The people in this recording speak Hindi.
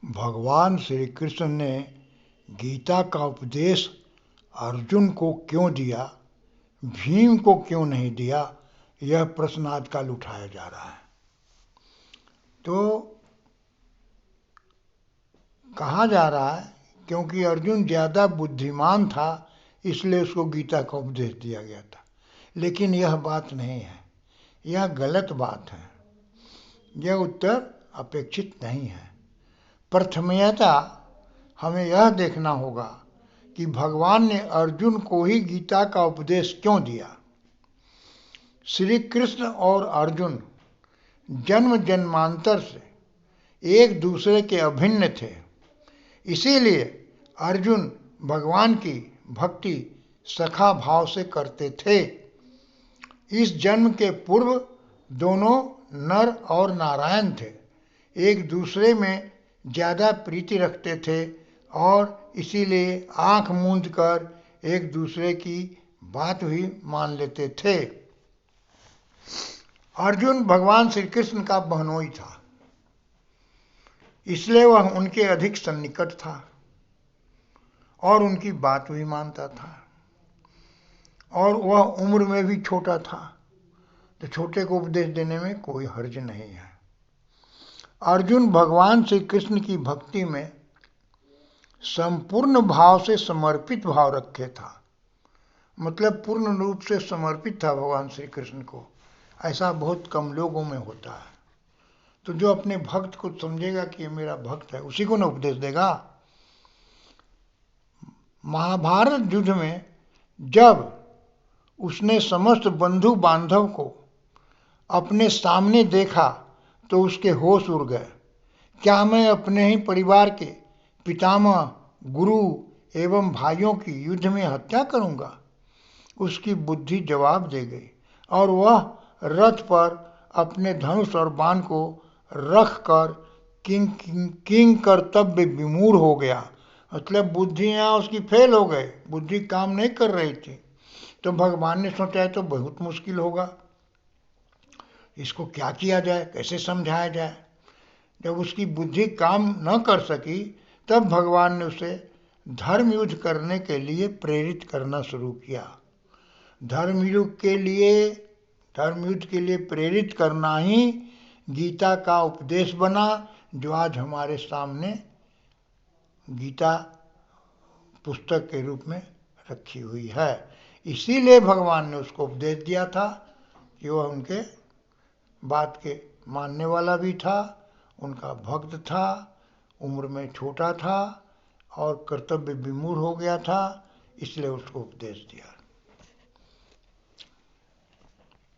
भगवान श्री कृष्ण ने गीता का उपदेश अर्जुन को क्यों दिया, भीम को क्यों नहीं दिया, यह प्रश्न आजकल उठाया जा रहा है। तो कहा जा रहा है क्योंकि अर्जुन ज़्यादा बुद्धिमान था इसलिए उसको गीता का उपदेश दिया गया था, लेकिन यह बात नहीं है, यह गलत बात है, यह उत्तर अपेक्षित नहीं है। प्रथमतया हमें यह देखना होगा कि भगवान ने अर्जुन को ही गीता का उपदेश क्यों दिया। श्री कृष्ण और अर्जुन जन्म जन्मांतर से एक दूसरे के अभिन्न थे, इसीलिए अर्जुन भगवान की भक्ति सखा भाव से करते थे। इस जन्म के पूर्व दोनों नर और नारायण थे, एक दूसरे में ज़्यादा प्रीति रखते थे और इसीलिए आंख मूंद कर एक दूसरे की बात भी मान लेते थे। अर्जुन भगवान श्री कृष्ण का बहनोई था, इसलिए वह उनके अधिक सन्निकट था और उनकी बात भी मानता था, और वह उम्र में भी छोटा था, तो छोटे को उपदेश देने में कोई हर्ज नहीं है। अर्जुन भगवान श्री कृष्ण की भक्ति में संपूर्ण भाव से समर्पित भाव रखे था, मतलब पूर्ण रूप से समर्पित था भगवान श्री कृष्ण को। ऐसा बहुत कम लोगों में होता है। तो जो अपने भक्त को समझेगा कि ये मेरा भक्त है, उसी को न उपदेश देगा। महाभारत युद्ध में जब उसने समस्त बंधु बांधव को अपने सामने देखा तो उसके होश उड़ गए। क्या मैं अपने ही परिवार के पितामह, गुरु एवं भाइयों की युद्ध में हत्या करूंगा? उसकी बुद्धि जवाब दे गई और वह रथ पर अपने धनुष और बाण को रख कर किंग कर्तव्य विमूढ़ हो गया। मतलब बुद्धि यहाँ उसकी फेल हो गई, बुद्धि काम नहीं कर रही थी। तो भगवान ने सोचा है तो बहुत मुश्किल होगा, इसको क्या किया जाए, कैसे समझाया जाए। जब उसकी बुद्धि काम न कर सकी तब भगवान ने उसे धर्म युद्ध करने के लिए प्रेरित करना शुरू किया। धर्म युद्ध के लिए प्रेरित करना ही गीता का उपदेश बना, जो आज हमारे सामने गीता पुस्तक के रूप में रखी हुई है। इसीलिए भगवान ने उसको उपदेश दिया था कि वह उनके बात के मानने वाला भी था, उनका भक्त था, उम्र में छोटा था और कर्तव्य विमूढ़ हो गया था, इसलिए उसको उपदेश दिया।